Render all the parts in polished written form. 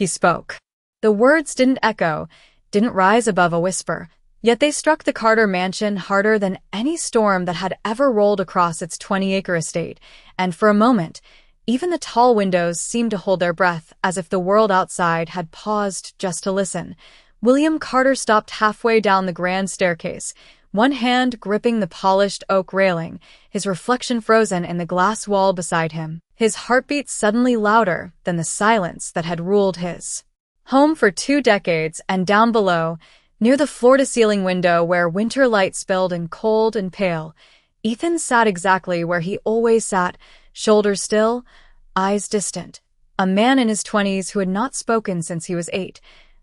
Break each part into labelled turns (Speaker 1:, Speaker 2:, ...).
Speaker 1: he spoke. The words didn't echo, didn't rise above a whisper, yet they struck the Carter mansion harder than any storm that had ever rolled across its 20-acre estate, and for a moment, even the tall windows seemed to hold their breath as if the world outside had paused just to listen. William Carter stopped halfway down the grand staircase, one hand gripping the polished oak railing, his reflection frozen in the glass wall beside him, his heartbeat suddenly louder than the silence that had ruled his home for 2 decades. And down below, near the floor-to-ceiling window where winter light spilled in cold and pale, Ethan sat exactly where he always sat, shoulders still, eyes distant. A man in his 20s who had not spoken since he was 8.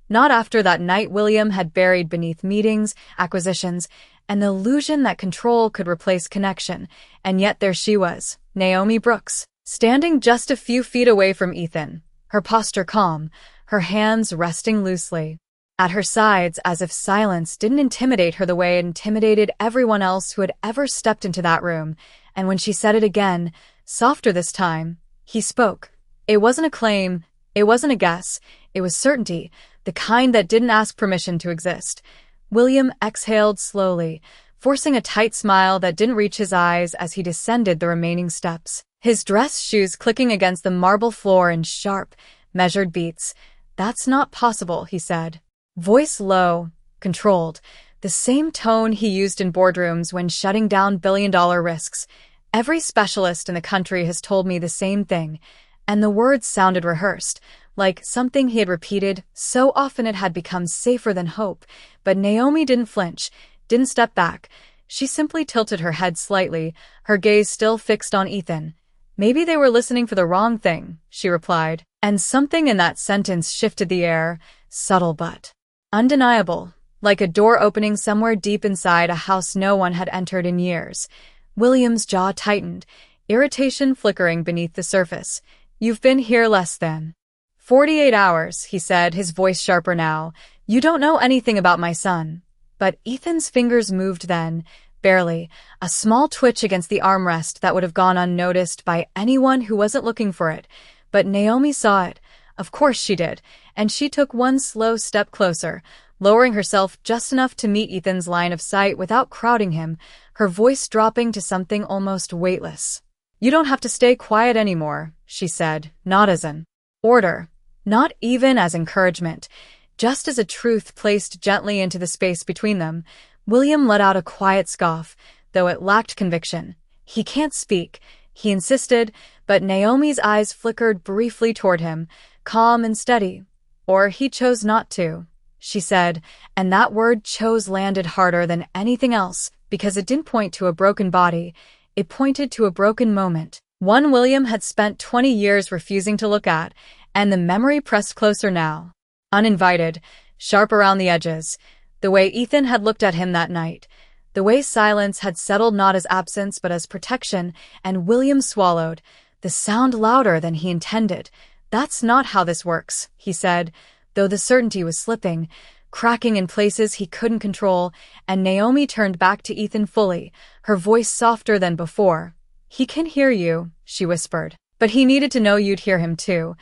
Speaker 1: Not after that night William had buried beneath meetings, acquisitions, and the illusion that control could replace connection. And yet there she was, Naomi Brooks, standing just a few feet away from Ethan, her posture calm, her hands resting loosely at her sides, as if silence didn't intimidate her the way it intimidated everyone else who had ever stepped into that room. And when she said it again, softer this time, he spoke. It wasn't a claim, it wasn't a guess, it was certainty, the kind that didn't ask permission to exist. William exhaled slowly, forcing a tight smile that didn't reach his eyes as he descended the remaining steps, his dress shoes clicking against the marble floor in sharp, measured beats. "That's not possible," he said. Voice low, controlled, the same tone he used in boardrooms when shutting down billion-dollar risks. "Every specialist in the country has told me the same thing," and the words sounded rehearsed, like something he had repeated so often it had become safer than hope. But Naomi didn't flinch, didn't step back. She simply tilted her head slightly, her gaze still fixed on Ethan. "Maybe they were listening for the wrong thing," she replied. And something in that sentence shifted the air, subtle but undeniable, like a door opening somewhere deep inside a house no one had entered in years. William's jaw tightened, irritation flickering beneath the surface. "You've been here less than 48 hours, he said, his voice sharper now. "You don't know anything about my son." But Ethan's fingers moved then, barely, a small twitch against the armrest that would have gone unnoticed by anyone who wasn't looking for it. But Naomi saw it. Of course she did, and she took one slow step closer, lowering herself just enough to meet Ethan's line of sight without crowding him, her voice dropping to something almost weightless. "You don't have to stay quiet anymore," she said, not as an order, not even as encouragement, just as a truth placed gently into the space between them. William let out a quiet scoff, though it lacked conviction. "He can't speak," he insisted, but Naomi's eyes flickered briefly toward him, calm and steady. "Or he chose not to," she said, and that word "chose" landed harder than anything else, because it didn't point to a broken body, it pointed to a broken moment. One William had spent 20 years refusing to look at, and the memory pressed closer now. Uninvited, sharp around the edges, the way Ethan had looked at him that night, the way silence had settled not as absence but as protection, and William swallowed, the sound louder than he intended. "That's not how this works," he said, though the certainty was slipping, cracking in places he couldn't control, and Naomi turned back to Ethan fully, her voice softer than before. "He can hear you," she whispered, "but he needed to know you'd hear him too."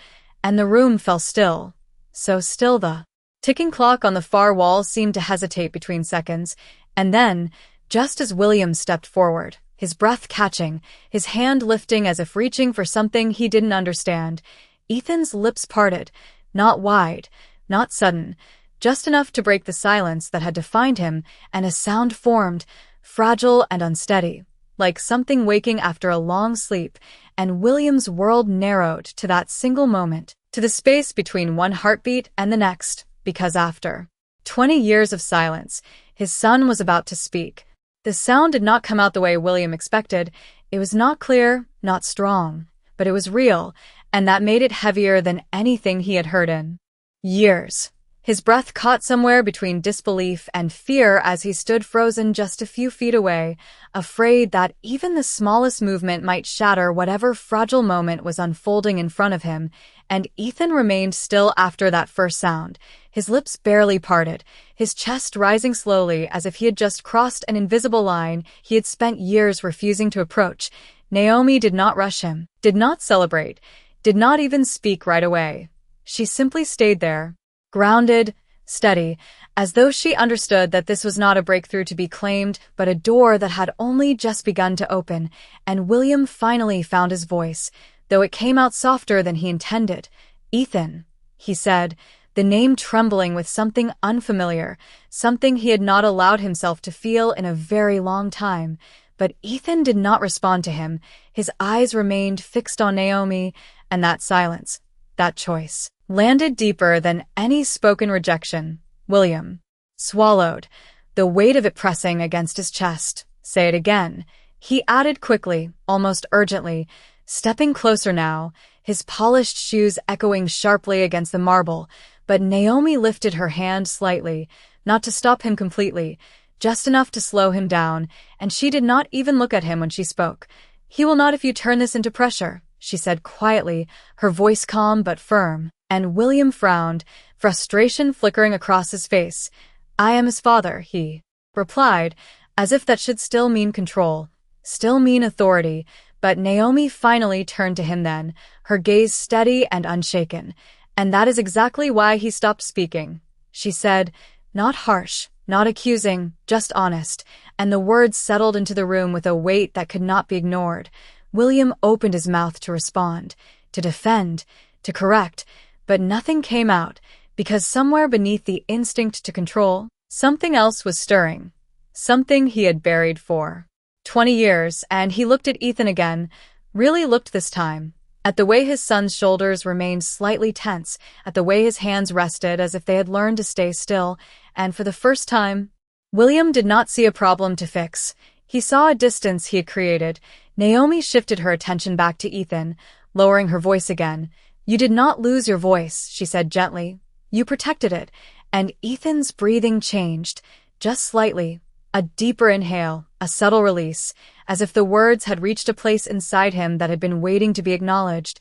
Speaker 1: And the room fell still. So still the ticking clock on the far wall seemed to hesitate between seconds, and then, just as William stepped forward, his breath catching, his hand lifting as if reaching for something he didn't understand, Ethan's lips parted, not wide, not sudden, just enough to break the silence that had defined him, and a sound formed, fragile and unsteady, like something waking after a long sleep, and William's world narrowed to that single moment, to the space between one heartbeat and the next, because after 20 years of silence, his son was about to speak. The sound did not come out the way William expected. It was not clear, not strong, but it was real, and that made it heavier than anything he had heard in years. His breath caught somewhere between disbelief and fear as he stood frozen just a few feet away, afraid that even the smallest movement might shatter whatever fragile moment was unfolding in front of him. And Ethan remained still after that first sound, his lips barely parted, his chest rising slowly as if he had just crossed an invisible line he had spent years refusing to approach. Naomi did not rush him, did not celebrate, did not even speak right away. She simply stayed there, grounded, steady, as though she understood that this was not a breakthrough to be claimed, but a door that had only just begun to open, and William finally found his voice, though it came out softer than he intended. "Ethan," he said, the name trembling with something unfamiliar, something he had not allowed himself to feel in a very long time. But Ethan did not respond to him. His eyes remained fixed on Naomi, and that silence, that choice, landed deeper than any spoken rejection. William swallowed, the weight of it pressing against his chest. "Say it again," he added quickly, almost urgently, stepping closer now, his polished shoes echoing sharply against the marble. But Naomi lifted her hand slightly, not to stop him completely, just enough to slow him down, and she did not even look at him when she spoke. "He will not if you turn this into pressure," she said quietly, her voice calm but firm. And William frowned, frustration flickering across his face. "I am his father," he replied, as if that should still mean control, still mean authority. But Naomi finally turned to him then, her gaze steady and unshaken. "And that is exactly why he stopped speaking," she said, not harsh, not accusing, just honest, and the words settled into the room with a weight that could not be ignored. William opened his mouth to respond, to defend, to correct, but nothing came out, because somewhere beneath the instinct to control, something else was stirring, something he had buried for 20 years, and he looked at Ethan again, really looked this time, at the way his son's shoulders remained slightly tense, at the way his hands rested as if they had learned to stay still, and for the first time, William did not see a problem to fix. He saw a distance he had created. Naomi shifted her attention back to Ethan, lowering her voice again. "You did not lose your voice," she said gently. "You protected it." And Ethan's breathing changed, just slightly, a deeper inhale, a subtle release, as if the words had reached a place inside him that had been waiting to be acknowledged.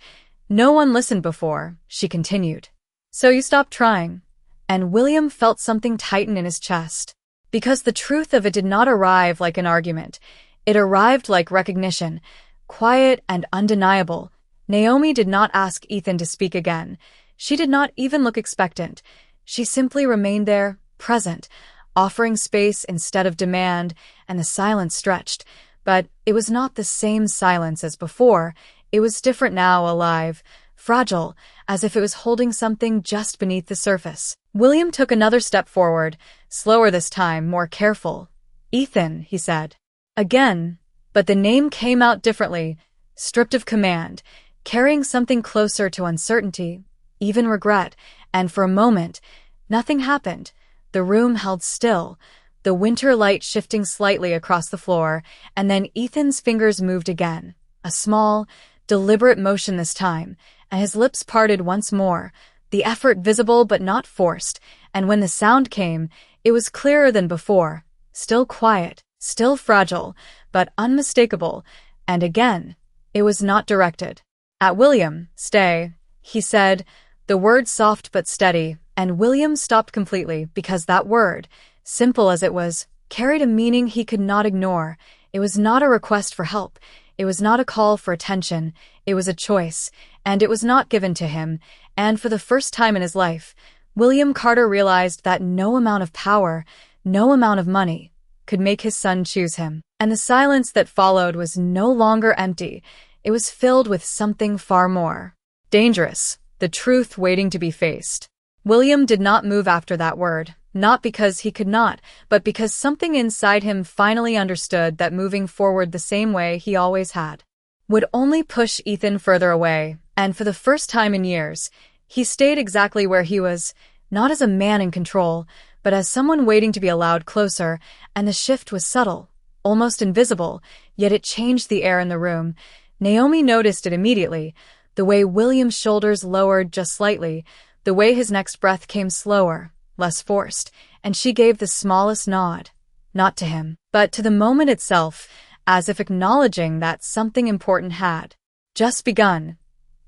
Speaker 1: "No one listened before," she continued. "So you stopped trying." And William felt something tighten in his chest. Because the truth of it did not arrive like an argument. It arrived like recognition, quiet and undeniable. Naomi did not ask Ethan to speak again. She did not even look expectant. She simply remained there, present, offering space instead of demand, and the silence stretched. But it was not the same silence as before. It was different now, alive, fragile, as if it was holding something just beneath the surface. William took another step forward, slower this time, more careful. "Ethan," he said. Again, but the name came out differently, stripped of command, carrying something closer to uncertainty, even regret, and for a moment, nothing happened. The room held still, the winter light shifting slightly across the floor, and then Ethan's fingers moved again, a small, deliberate motion this time, and his lips parted once more, the effort visible but not forced, and when the sound came, it was clearer than before, still quiet, still fragile, but unmistakable, and again, it was not directed at William. "Stay," he said, the word soft but steady, and William stopped completely because that word, simple as it was, carried a meaning he could not ignore. It was not a request for help. It was not a call for attention. It was a choice, and it was not given to him. And for the first time in his life, William Carter realized that no amount of power, no amount of money, could make his son choose him. And the silence that followed was no longer empty. It was filled with something far more dangerous, the truth waiting to be faced. William did not move after that word, not because he could not, but because something inside him finally understood that moving forward the same way he always had would only push Ethan further away, and for the first time in years, he stayed exactly where he was, not as a man in control, but as someone waiting to be allowed closer, and the shift was subtle, almost invisible, yet it changed the air in the room. Naomi noticed it immediately, the way William's shoulders lowered just slightly, the way his next breath came slower, less forced, and she gave the smallest nod, not to him, but to the moment itself, as if acknowledging that something important had just begun.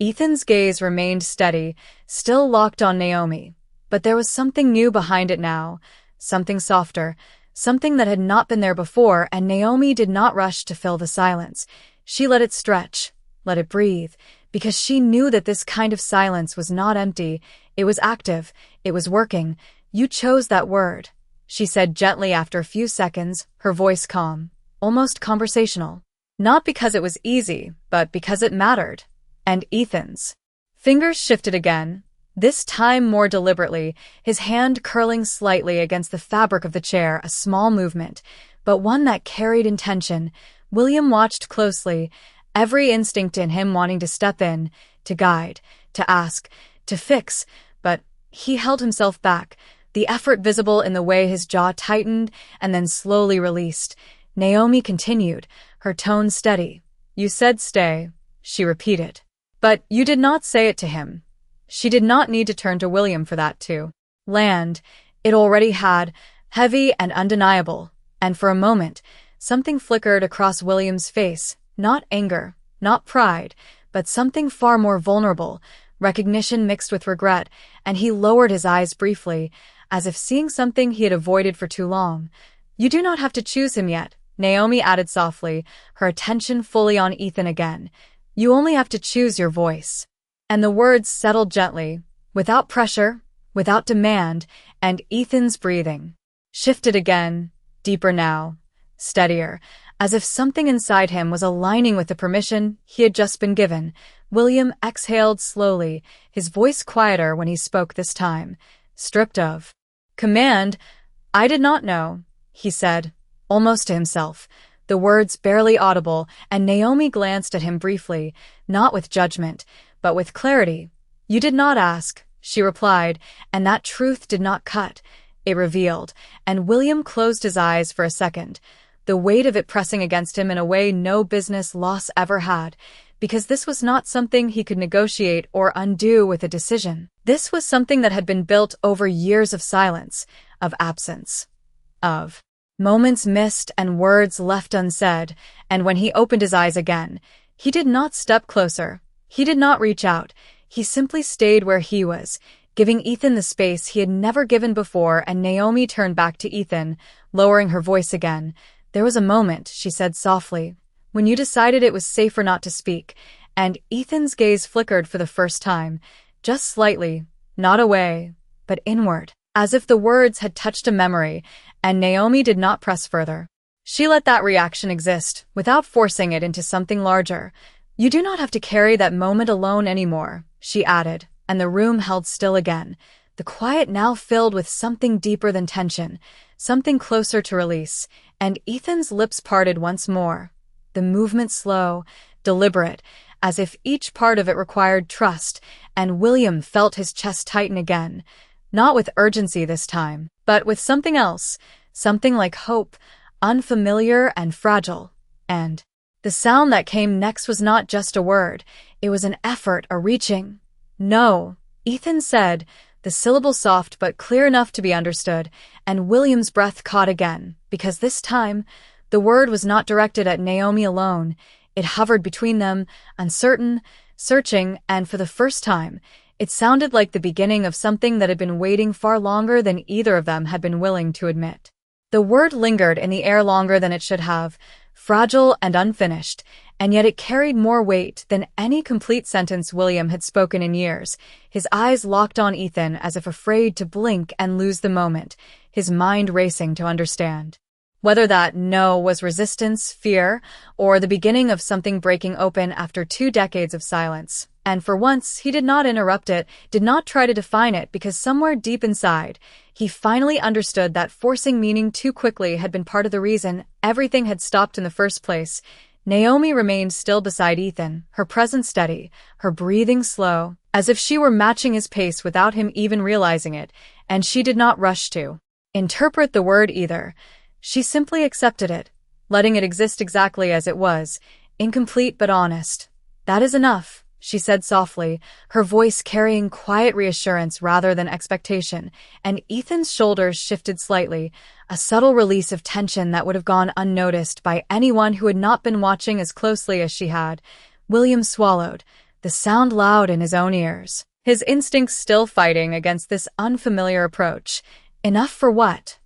Speaker 1: Ethan's gaze remained steady, still locked on Naomi, but there was something new behind it now, something softer, something that had not been there before, and Naomi did not rush to fill the silence. She let it stretch, let it breathe, because she knew that this kind of silence was not empty, it was active, it was working. "You chose that word," she said gently after a few seconds, her voice calm, almost conversational. "Not because it was easy, but because it mattered." And Ethan's fingers shifted again, this time more deliberately, his hand curling slightly against the fabric of the chair, a small movement, but one that carried intention. William watched closely, every instinct in him wanting to step in, to guide, to ask, to fix, but he held himself back, the effort visible in the way his jaw tightened and then slowly released. Naomi continued, her tone steady. "You said stay," she repeated. "But you did not say it to him." She did not need to turn to William for that to land. It already had, heavy and undeniable, and for a moment, something flickered across William's face, not anger, not pride, but something far more vulnerable, recognition mixed with regret, and he lowered his eyes briefly, as if seeing something he had avoided for too long. "You do not have to choose him yet," Naomi added softly, her attention fully on Ethan again. "You only have to choose your voice." And the words settled gently, without pressure, without demand, and Ethan's breathing shifted again, deeper now, steadier, as if something inside him was aligning with the permission he had just been given. William exhaled slowly, his voice quieter when he spoke this time, stripped of command. "I did not know," he said, almost to himself, the words barely audible, and Naomi glanced at him briefly, not with judgment, but with clarity. "You did not ask," she replied, and that truth did not cut. It revealed, and William closed his eyes for a second, the weight of it pressing against him in a way no business loss ever had, because this was not something he could negotiate or undo with a decision. This was something that had been built over years of silence, of absence, of moments missed and words left unsaid, and when he opened his eyes again, he did not step closer, he did not reach out, he simply stayed where he was, giving Ethan the space he had never given before. And Naomi turned back to Ethan, lowering her voice again. "There was a moment," she said softly, "when you decided it was safer not to speak," and Ethan's gaze flickered for the first time, just slightly, not away, but inward, as if the words had touched a memory, and Naomi did not press further. She let that reaction exist, without forcing it into something larger. "You do not have to carry that moment alone anymore," she added, and the room held still again, the quiet now filled with something deeper than tension, something closer to release, and Ethan's lips parted once more, the movement slow, deliberate, as if each part of it required trust, and William felt his chest tighten again, not with urgency this time, but with something else, something like hope, unfamiliar and fragile. And the sound that came next was not just a word, it was an effort, a reaching. "No," Ethan said, the syllable soft but clear enough to be understood, and William's breath caught again, because this time, the word was not directed at Naomi alone. It hovered between them, uncertain, searching, and for the first time, it sounded like the beginning of something that had been waiting far longer than either of them had been willing to admit. The word lingered in the air longer than it should have, fragile and unfinished, and yet it carried more weight than any complete sentence William had spoken in years. His eyes locked on Ethan as if afraid to blink and lose the moment, his mind racing to understand whether that no was resistance, fear, or the beginning of something breaking open after 2 decades of silence. And for once, he did not interrupt it, did not try to define it, because somewhere deep inside, he finally understood that forcing meaning too quickly had been part of the reason everything had stopped in the first place. Naomi remained still beside Ethan, her presence steady, her breathing slow, as if she were matching his pace without him even realizing it, and she did not rush to interpret the word either. She simply accepted it, letting it exist exactly as it was, incomplete but honest. "That is enough," she said softly, her voice carrying quiet reassurance rather than expectation, and Ethan's shoulders shifted slightly, a subtle release of tension that would have gone unnoticed by anyone who had not been watching as closely as she had. William swallowed, the sound loud in his own ears, his instincts still fighting against this unfamiliar approach. "Enough for what?"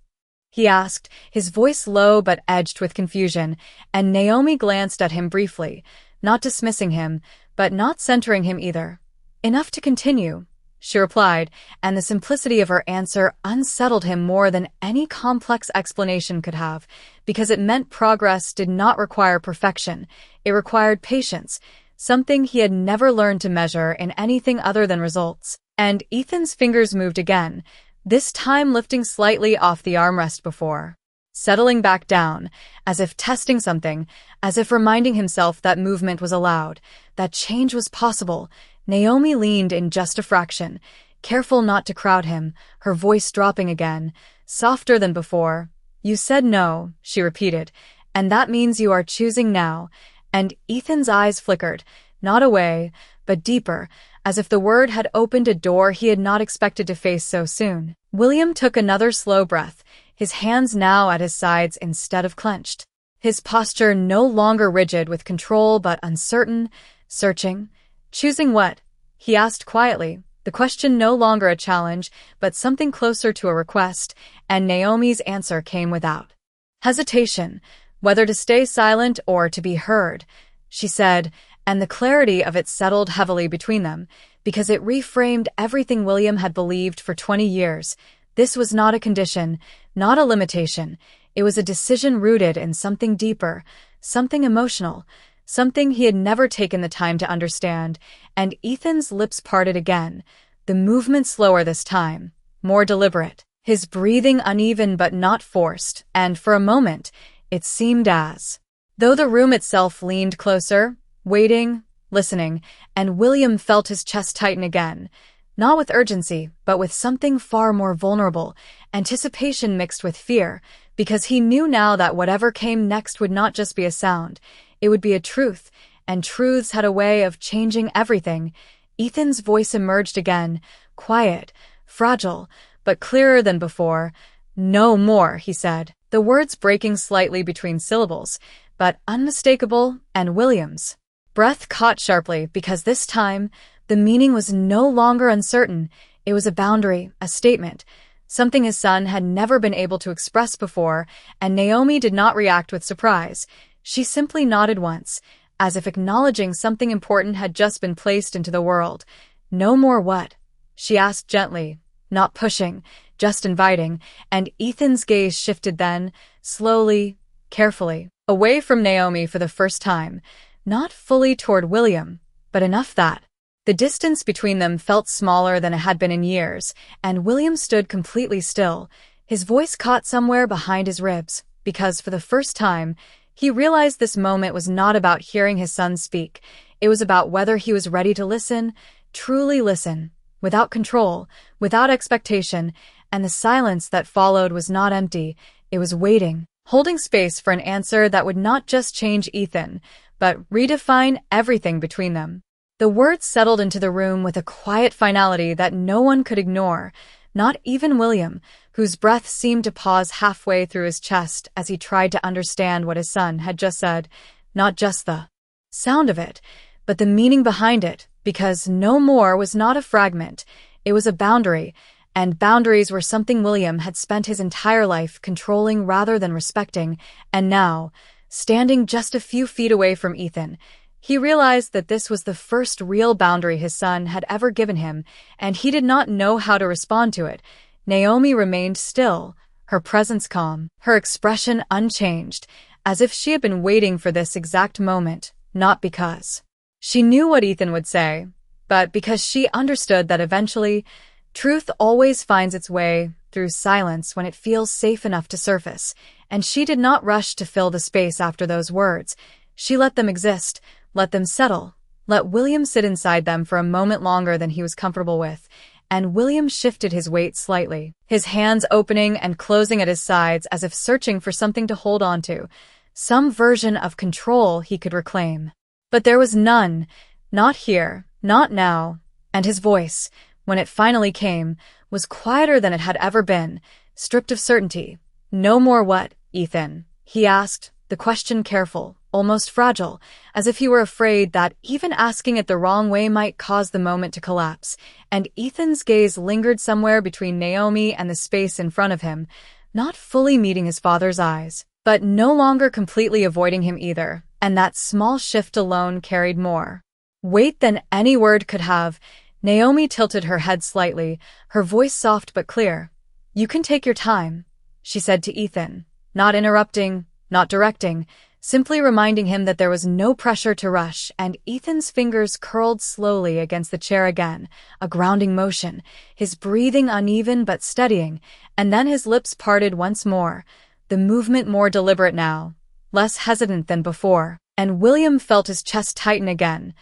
Speaker 1: he asked, his voice low but edged with confusion, and Naomi glanced at him briefly, not dismissing him, but not centering him either. "Enough to continue," she replied, and the simplicity of her answer unsettled him more than any complex explanation could have, because it meant progress did not require perfection. It required patience, something he had never learned to measure in anything other than results. And Ethan's fingers moved again, this time lifting slightly off the armrest before, settling back down, as if testing something, as if reminding himself that movement was allowed, that change was possible. Naomi leaned in just a fraction, careful not to crowd him, her voice dropping again, softer than before. "You said no," she repeated, "and that means you are choosing now." And Ethan's eyes flickered, not away, but deeper, as if the word had opened a door he had not expected to face so soon. William took another slow breath, his hands now at his sides instead of clenched. His posture no longer rigid with control but uncertain, searching. "Choosing what?" he asked quietly, the question no longer a challenge but something closer to a request, and Naomi's answer came without hesitation, whether to stay silent or to be heard, she said, and the clarity of it settled heavily between them, because it reframed everything William had believed for 20 years. This was not a condition, not a limitation. It was a decision rooted in something deeper, something emotional, something he had never taken the time to understand, and Ethan's lips parted again, the movement slower this time, more deliberate, his breathing uneven but not forced, and for a moment, it seemed as though the room itself leaned closer, waiting, listening, and William felt his chest tighten again, not with urgency, but with something far more vulnerable, anticipation mixed with fear, because he knew now that whatever came next would not just be a sound, it would be a truth, and truths had a way of changing everything. Ethan's voice emerged again, quiet, fragile, but clearer than before. "No more," he said, the words breaking slightly between syllables, but unmistakable, and William's breath caught sharply because this time, the meaning was no longer uncertain. It was a boundary, a statement, something his son had never been able to express before, and Naomi did not react with surprise. She simply nodded once, as if acknowledging something important had just been placed into the world. "No more what?" she asked gently, not pushing, just inviting, and Ethan's gaze shifted then, slowly, carefully, away from Naomi for the first time, not fully toward William, but enough that the distance between them felt smaller than it had been in years, and William stood completely still, his voice caught somewhere behind his ribs, because for the first time, he realized this moment was not about hearing his son speak. It was about whether he was ready to listen, truly listen, without control, without expectation, and the silence that followed was not empty, it was waiting, holding space for an answer that would not just change Ethan, but redefine everything between them. The words settled into the room with a quiet finality that no one could ignore, not even William, whose breath seemed to pause halfway through his chest as he tried to understand what his son had just said, not just the sound of it, but the meaning behind it, because no more was not a fragment, it was a boundary, and boundaries were something William had spent his entire life controlling rather than respecting, and now, standing just a few feet away from Ethan, he realized that this was the first real boundary his son had ever given him, and he did not know how to respond to it. Naomi remained still, her presence calm, her expression unchanged, as if she had been waiting for this exact moment, not because she knew what Ethan would say, but because she understood that eventually, truth always finds its way through silence when it feels safe enough to surface, and she did not rush to fill the space after those words. She let them exist, let them settle, let William sit inside them for a moment longer than he was comfortable with, and William shifted his weight slightly, his hands opening and closing at his sides as if searching for something to hold on to, some version of control he could reclaim. But there was none, not here, not now, and his voice, when it finally came, was quieter than it had ever been, stripped of certainty. "No more what, Ethan?" he asked, the question careful, almost fragile, as if he were afraid that even asking it the wrong way might cause the moment to collapse, and Ethan's gaze lingered somewhere between Naomi and the space in front of him, not fully meeting his father's eyes, but no longer completely avoiding him either, and that small shift alone carried more weight than any word could have. Naomi tilted her head slightly, her voice soft but clear. "You can take your time," she said to Ethan, not interrupting, not directing, simply reminding him that there was no pressure to rush, and Ethan's fingers curled slowly against the chair again, a grounding motion, his breathing uneven but steadying, and then his lips parted once more, the movement more deliberate now, less hesitant than before, and William felt his chest tighten again.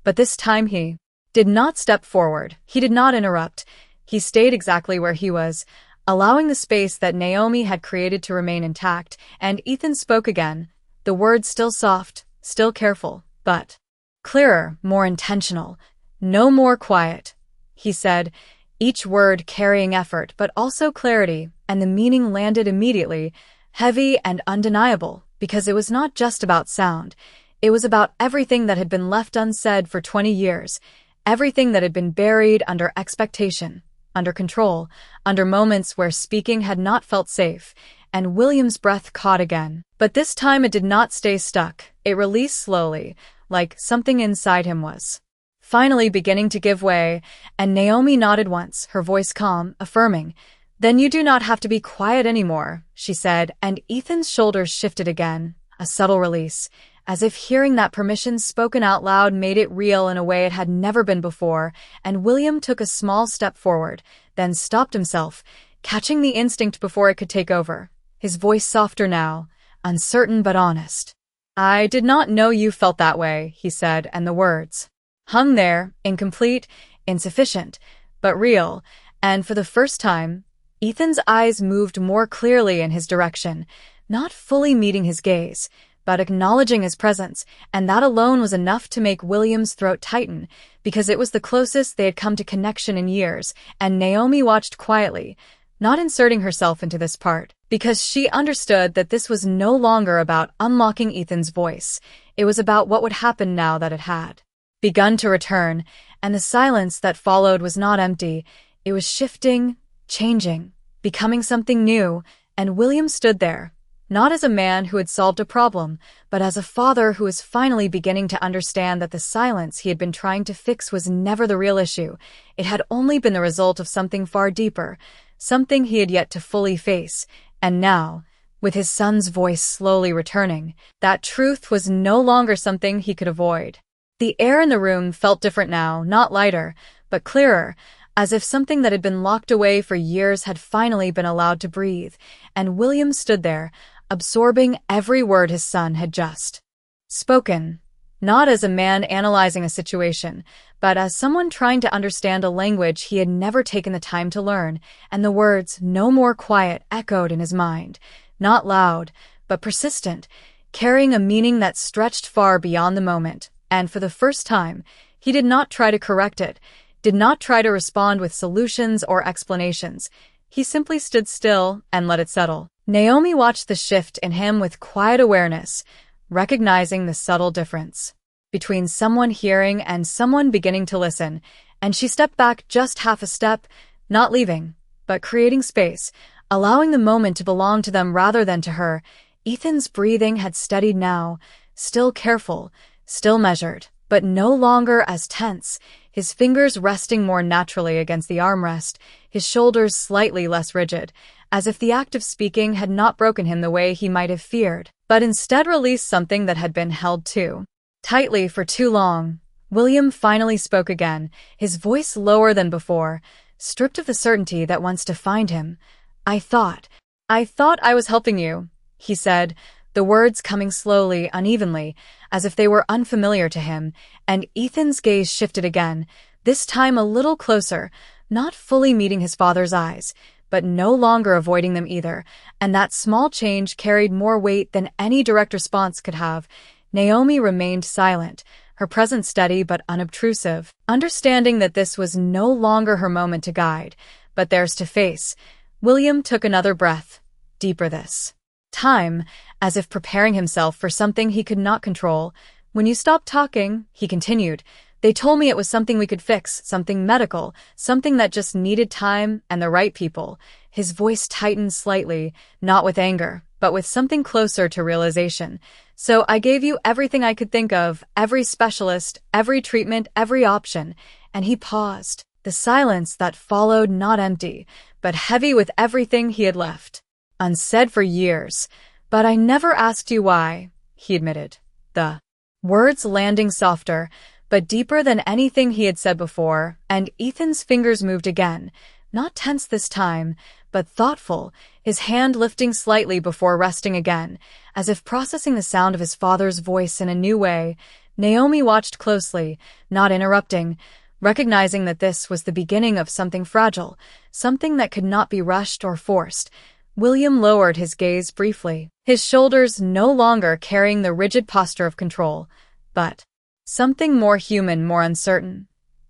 Speaker 1: But this time he did not step forward, he did not interrupt, he stayed exactly where he was, allowing the space that Naomi had created to remain intact, and Ethan spoke again, the words still soft, still careful, but clearer, more intentional. "No more quiet," he said, each word carrying effort but also clarity, and the meaning landed immediately, heavy and undeniable, because it was not just about sound. It was about everything that had been left unsaid for 20 years, everything that had been buried under expectation, under control, under moments where speaking had not felt safe, and William's breath caught again. But this time it did not stay stuck. It released slowly, like something inside him was finally beginning to give way, and Naomi nodded once, her voice calm, affirming. "Then you do not have to be quiet anymore," she said, and Ethan's shoulders shifted again, a subtle release, as if hearing that permission spoken out loud made it real in a way it had never been before, and William took a small step forward, then stopped himself, catching the instinct before it could take over, his voice softer now, uncertain but honest. "I did not know you felt that way," he said, and the words hung there, incomplete, insufficient, but real, and for the first time, Ethan's eyes moved more clearly in his direction, not fully meeting his gaze, but acknowledging his presence, and that alone was enough to make William's throat tighten, because it was the closest they had come to connection in years, and Naomi watched quietly, not inserting herself into this part, because she understood that this was no longer about unlocking Ethan's voice. It was about what would happen now that it had begun to return, and the silence that followed was not empty. It was shifting, changing, becoming something new, and William stood there, not as a man who had solved a problem, but as a father who was finally beginning to understand that the silence he had been trying to fix was never the real issue. It had only been the result of something far deeper, something he had yet to fully face, and now, with his son's voice slowly returning, that truth was no longer something he could avoid. The air in the room felt different now, not lighter, but clearer, as if something that had been locked away for years had finally been allowed to breathe, and William stood there, absorbing every word his son had just spoken, not as a man analyzing a situation, but as someone trying to understand a language he had never taken the time to learn, and the words "no more quiet" echoed in his mind, not loud, but persistent, carrying a meaning that stretched far beyond the moment, and for the first time, he did not try to correct it, did not try to respond with solutions or explanations. He simply stood still and let it settle. Naomi watched the shift in him with quiet awareness, recognizing the subtle difference between someone hearing and someone beginning to listen, and she stepped back just half a step, not leaving, but creating space, allowing the moment to belong to them rather than to her. Ethan's breathing had steadied now, still careful, still measured, but no longer as tense, his fingers resting more naturally against the armrest, his shoulders slightly less rigid, as if the act of speaking had not broken him the way he might have feared, but instead released something that had been held too tightly for too long. William finally spoke again, his voice lower than before, stripped of the certainty that once defined him. I thought I was helping you," he said, the words coming slowly, unevenly, as if they were unfamiliar to him, and Ethan's gaze shifted again, this time a little closer, not fully meeting his father's eyes, but no longer avoiding them either, and that small change carried more weight than any direct response could have. Naomi remained silent, her presence steady but unobtrusive, understanding that this was no longer her moment to guide, but theirs to face. William took another breath, deeper this time, as if preparing himself for something he could not control. "When you stopped talking," he continued, "they told me it was something we could fix, something medical, something that just needed time and the right people." His voice tightened slightly, not with anger, but with something closer to realization. So I gave you everything I could think of, every specialist, every treatment, every option. And he paused. The silence that followed, not empty, but heavy with everything he had left unsaid for years. But I never asked you why, he admitted, the words landing softer, but deeper than anything he had said before, and Ethan's fingers moved again, not tense this time, but thoughtful, his hand lifting slightly before resting again, as if processing the sound of his father's voice in a new way. Naomi watched closely, not interrupting, recognizing that this was the beginning of something fragile, something that could not be rushed or forced. William lowered his gaze briefly, his shoulders no longer carrying the rigid posture of control, but something more human, more uncertain.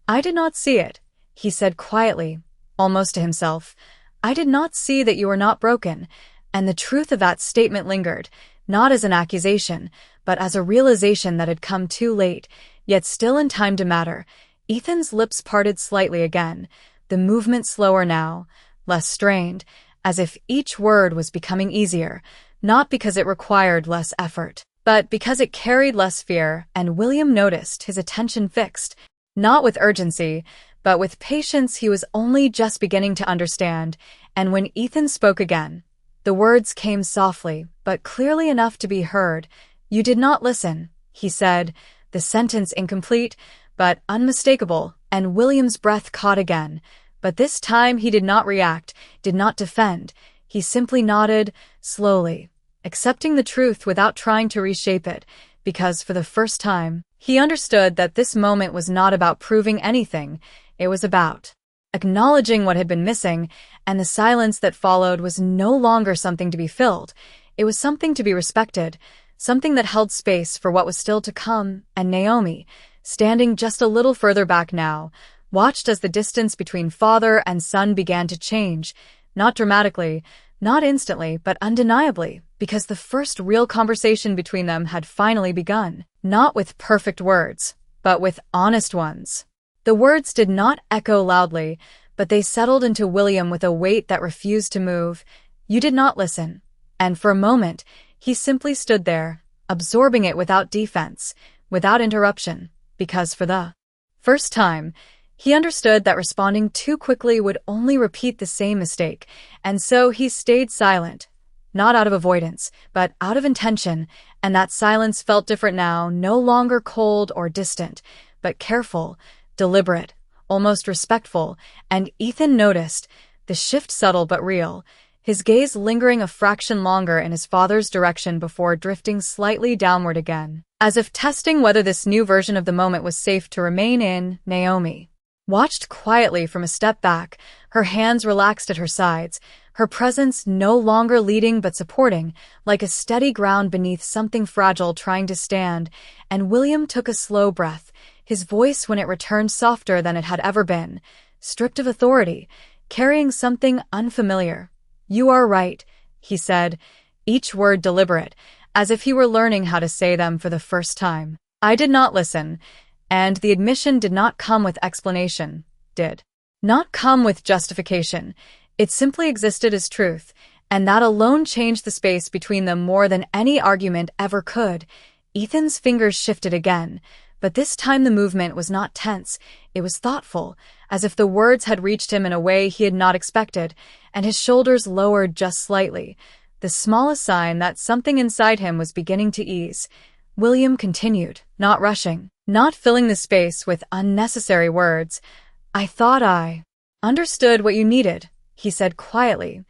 Speaker 1: I did not see it, he said quietly, almost to himself. I did not see that you were not broken, and the truth of that statement lingered, not as an accusation, but as a realization that had come too late, yet still in time to matter. Ethan's lips parted slightly again, the movement slower now, less strained, as if each word was becoming easier, not because it required less effort, but because it carried less fear, and William noticed his attention fixed, not with urgency, but with patience he was only just beginning to understand. And when Ethan spoke again, the words came softly, but clearly enough to be heard. You did not listen, he said, the sentence incomplete, but unmistakable, and William's breath caught again. But this time he did not react, did not defend. He simply nodded, slowly, accepting the truth without trying to reshape it, because for the first time, he understood that this moment was not about proving anything. It was about acknowledging what had been missing, and the silence that followed was no longer something to be filled. It was something to be respected, something that held space for what was still to come. And Naomi, standing just a little further back now, watched as the distance between father and son began to change, not dramatically, not instantly, but undeniably, because the first real conversation between them had finally begun, not with perfect words, but with honest ones. The words did not echo loudly, but they settled into William with a weight that refused to move. You did not listen. And for a moment, he simply stood there, absorbing it without defense, without interruption, because for the first time, he understood that responding too quickly would only repeat the same mistake, and so he stayed silent, not out of avoidance, but out of intention, and that silence felt different now, no longer cold or distant, but careful, deliberate, almost respectful, and Ethan noticed, the shift subtle but real, his gaze lingering a fraction longer in his father's direction before drifting slightly downward again, as if testing whether this new version of the moment was safe to remain in. Naomi watched quietly from a step back, her hands relaxed at her sides, her presence no longer leading but supporting, like a steady ground beneath something fragile trying to stand, and William took a slow breath, his voice when it returned softer than it had ever been, stripped of authority, carrying something unfamiliar. You are right, he said, each word deliberate, as if he were learning how to say them for the first time. I did not listen, and the admission did not come with explanation, did not come with justification. It simply existed as truth, and that alone changed the space between them more than any argument ever could. Ethan's fingers shifted again, but this time the movement was not tense, it was thoughtful, as if the words had reached him in a way he had not expected, and his shoulders lowered just slightly, the smallest sign that something inside him was beginning to ease. William continued, not rushing, not filling the space with unnecessary words. I thought I understood what you needed, he said quietly,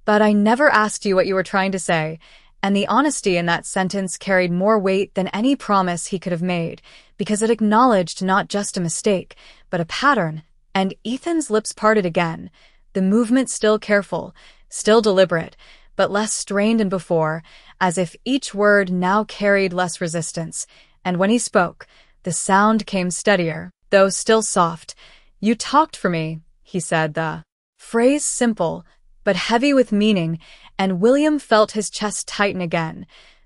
Speaker 1: but I never asked you what you were trying to say, and the honesty in that sentence carried more weight than any promise he could have made, because it acknowledged not just a mistake, but a pattern. And Ethan's lips parted again, the movement still careful, still deliberate, but less strained than before, as if each word now carried less resistance. And when he spoke, the sound came steadier, though still soft. You talked for me, he said, the phrase simple, but heavy with meaning, and William felt his chest tighten again,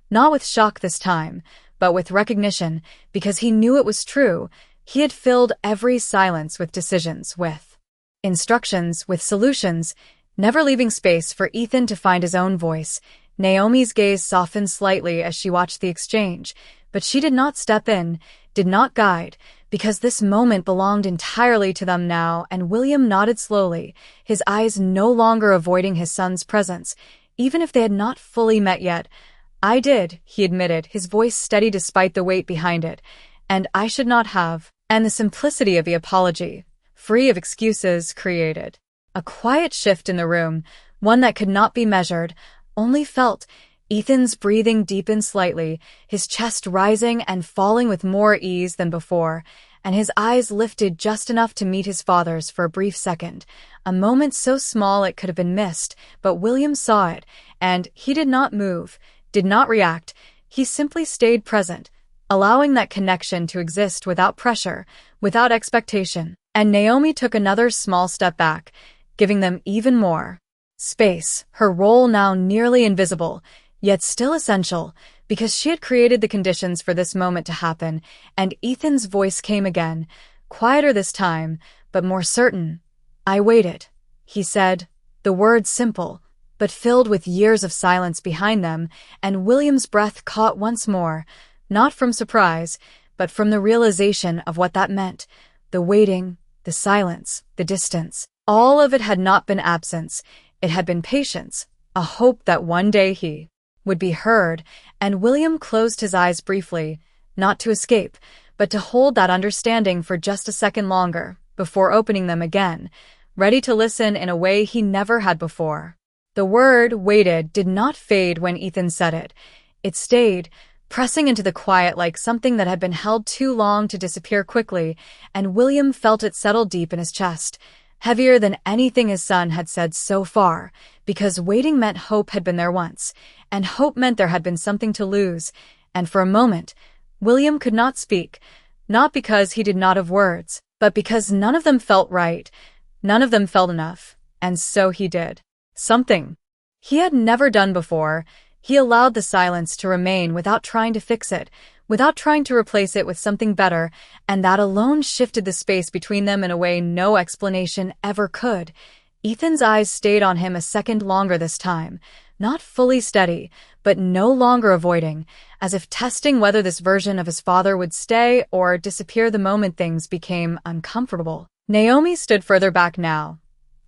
Speaker 1: not with shock this time, but with recognition, because he knew it was true. He had filled every silence with decisions, with instructions, with solutions, never leaving space for Ethan to find his own voice. Naomi's gaze softened slightly as she watched the exchange, but she did not step in, did not guide, because this moment belonged entirely to them now, and William nodded slowly, his eyes no longer avoiding his son's presence, even if they had not fully met yet. "I did," he admitted, his voice steady despite the weight behind it, "and I should not have." And the simplicity of the apology, free of excuses, created a quiet shift in the room, one that could not be measured, only felt. Ethan's breathing deepened slightly, his chest rising and falling with more ease than before, and his eyes lifted just enough to meet his father's for a brief second, a moment so small it could have been missed, but William saw it, and he did not move, did not react, he simply stayed present, allowing that connection to exist without pressure, without expectation. And Naomi took another small step back, giving them even more space, her role now nearly invisible, yet still essential, because she had created the conditions for this moment to happen. And Ethan's voice came again, quieter this time, but more certain. "I waited," he said, the words simple, but filled with years of silence behind them, and William's breath caught once more, not from surprise, but from the realization of what that meant. The waiting, the silence, the distance. All of it had not been absence, it had been patience, a hope that one day he would be heard, and William closed his eyes briefly, not to escape, but to hold that understanding for just a second longer, before opening them again, ready to listen in a way he never had before. The word "waited" did not fade when Ethan said it. It stayed, pressing into the quiet like something that had been held too long to disappear quickly, and William felt it settle deep in his chest, heavier than anything his son had said so far, because waiting meant hope had been there once, and hope meant there had been something to lose, and for a moment, William could not speak, not because he did not have words, but because none of them felt right, none of them felt enough, and so he did something he had never done before. He allowed the silence to remain without trying to fix it, without trying to replace it with something better, and that alone shifted the space between them in a way no explanation ever could. Ethan's eyes stayed on him a second longer this time, not fully steady, but no longer avoiding, as if testing whether this version of his father would stay or disappear the moment things became uncomfortable. Naomi stood further back now,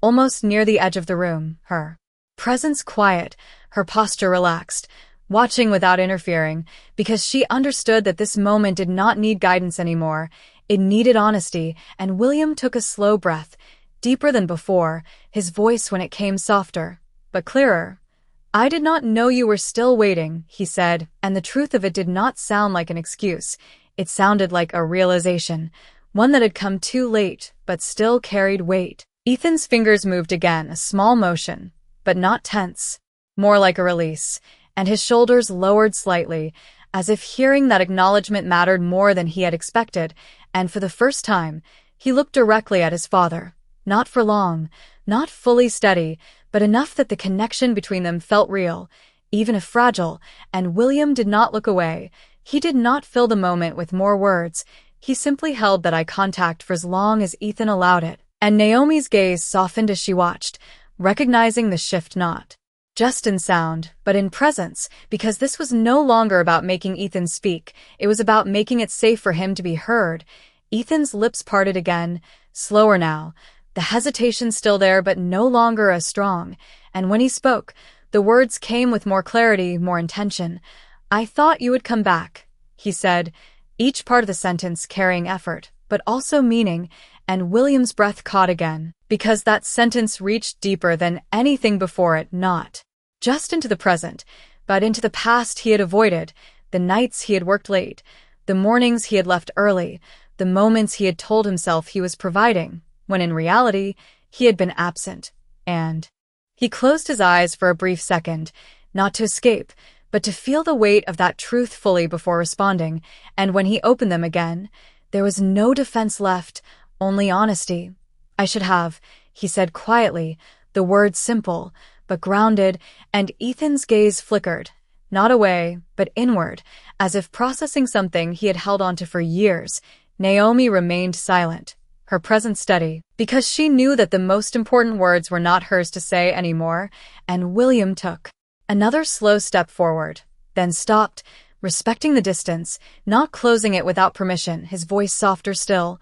Speaker 1: almost near the edge of the room, her presence quiet, her posture relaxed, watching without interfering, because she understood that this moment did not need guidance anymore. It needed honesty, and William took a slow breath, deeper than before, his voice when it came softer, but clearer. "I did not know you were still waiting," he said, and the truth of it did not sound like an excuse. It sounded like a realization, one that had come too late, but still carried weight. Ethan's fingers moved again, a small motion, but not tense, more like a release, and his shoulders lowered slightly, as if hearing that acknowledgement mattered more than he had expected, and for the first time, he looked directly at his father, not for long, not fully steady, but enough that the connection between them felt real, even if fragile, and William did not look away. He did not fill the moment with more words, he simply held that eye contact for as long as Ethan allowed it, and Naomi's gaze softened as she watched, recognizing the shift not just in sound, but in presence, because this was no longer about making Ethan speak, it was about making it safe for him to be heard. Ethan's lips parted again, slower now, the hesitation still there but no longer as strong, and when he spoke, the words came with more clarity, more intention. "I thought you would come back," he said, each part of the sentence carrying effort, but also meaning, and William's breath caught again, because that sentence reached deeper than anything before it, not just into the present, but into the past he had avoided, the nights he had worked late, the mornings he had left early, the moments he had told himself he was providing, when in reality, he had been absent, and he closed his eyes for a brief second, not to escape, but to feel the weight of that truth fully before responding, and when he opened them again, there was no defense left, only honesty. "I should have," he said quietly, the words simple, but grounded, and Ethan's gaze flickered, not away, but inward, as if processing something he had held onto for years. Naomi remained silent, her presence steady, because she knew that the most important words were not hers to say anymore, and William took Another slow step forward, then stopped, respecting the distance, not closing it without permission, his voice softer still.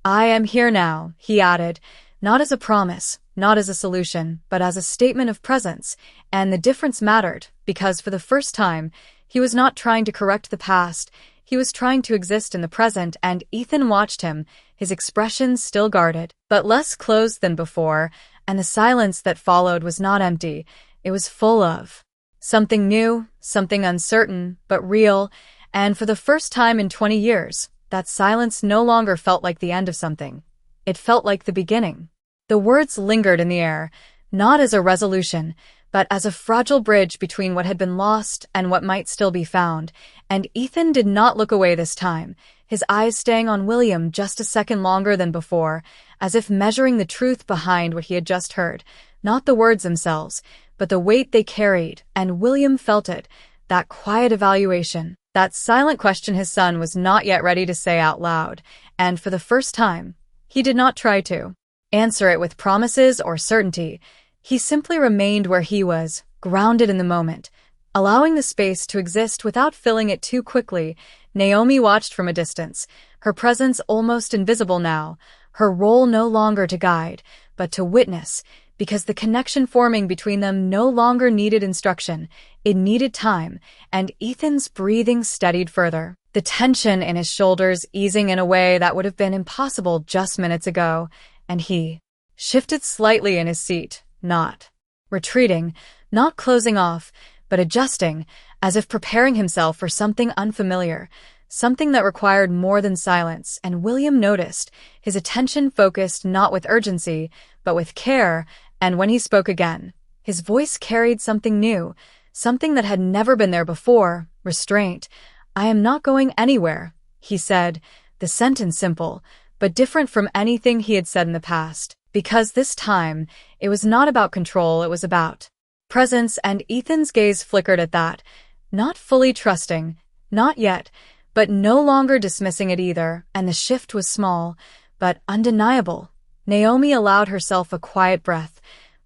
Speaker 1: "I am here now," he added, not as a promise, not as a solution, but as a statement of presence, and the difference mattered, because for the first time, he was not trying to correct the past, he was trying to exist in the present, and Ethan watched him, his expression still guarded, but less closed than before, and the silence that followed was not empty, it was full of something new, something uncertain, but real, and for the first time in 20 years, that silence no longer felt like the end of something. It felt like the beginning. The words lingered in the air, not as a resolution, but as a fragile bridge between what had been lost and what might still be found, and Ethan did not look away this time, his eyes staying on William just a second longer than before, as if measuring the truth behind what he had just heard, not the words themselves, but the weight they carried, and William felt it, that quiet evaluation, that silent question his son was not yet ready to say out loud, and for the first time, he did not try to answer it with promises or certainty. He simply remained where he was, grounded in the moment, allowing the space to exist without filling it too quickly. Naomi watched from a distance, her presence almost invisible now, her role no longer to guide, but to witness, because the connection forming between them no longer needed instruction, it needed time, and Ethan's breathing steadied further, the tension in his shoulders easing in a way that would have been impossible just minutes ago, and he shifted slightly in his seat, not retreating, not closing off, but adjusting, as if preparing himself for something unfamiliar, something that required more than silence, and William noticed, his attention focused not with urgency, but with care, and when he spoke again, his voice carried something new, something that had never been there before, restraint. "I am not going anywhere," he said, the sentence simple, but different from anything he had said in the past, because this time, it was not about control, it was about presence, and Ethan's gaze flickered at that, not fully trusting, not yet, but no longer dismissing it either, and the shift was small, but undeniable. Naomi allowed herself a quiet breath,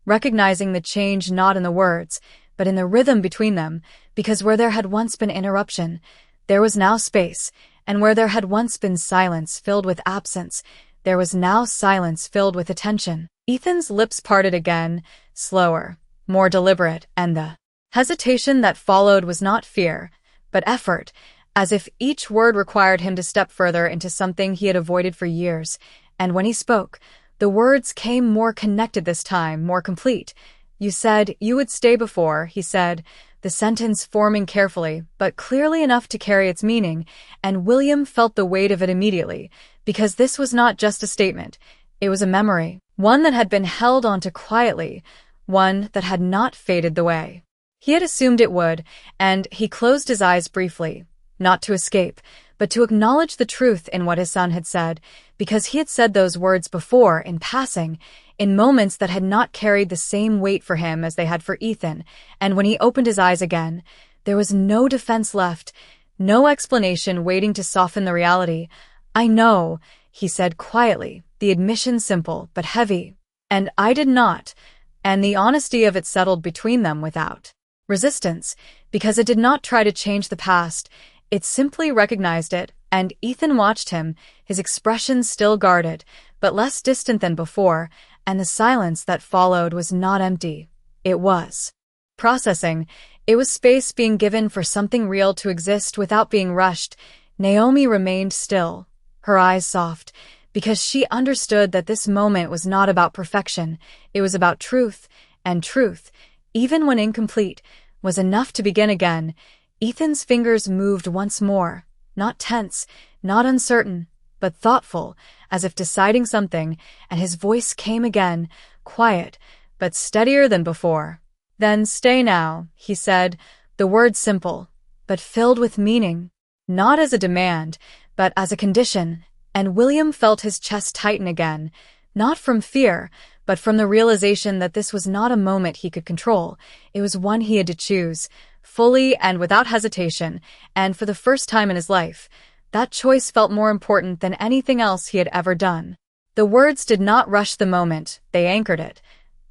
Speaker 1: recognizing the change not in the words, but in the rhythm between them, because where there had once been interruption, there was now space, and where there had once been silence filled with absence, there was now silence filled with attention. Ethan's lips parted again, slower, more deliberate, and the hesitation that followed was not fear, but effort, as if each word required him to step further into something he had avoided for years, and when he spoke, the words came more connected this time, more complete. "You said you would stay before," he said, the sentence forming carefully, but clearly enough to carry its meaning, and William felt the weight of it immediately, because this was not just a statement, it was a memory, one that had been held onto quietly, one that had not faded the way he had assumed it would, and he closed his eyes briefly, not to escape, but to acknowledge the truth in what his son had said, because he had said those words before, in passing, in moments that had not carried the same weight for him as they had for Ethan, and when he opened his eyes again, there was no defense left, no explanation waiting to soften the reality. "I know," he said quietly, the admission simple but heavy, "and I did not," and the honesty of it settled between them without resistance, because it did not try to change the past, it simply recognized it, and Ethan watched him, his expression still guarded, but less distant than before, and the silence that followed was not empty. It was processing. It was space being given for something real to exist without being rushed. Naomi remained still, her eyes soft, because she understood that this moment was not about perfection, it was about truth, and truth, even when incomplete, was enough to begin again. Ethan's fingers moved once more, not tense, not uncertain, but thoughtful, as if deciding something, and his voice came again, quiet, but steadier than before. "Then stay now," he said, the words simple, but filled with meaning, not as a demand, but as a condition, and William felt his chest tighten again, not from fear, but from the realization that this was not a moment he could control, it was one he had to choose, fully and without hesitation, and for the first time in his life, that choice felt more important than anything else he had ever done. The words did not rush the moment, they anchored it.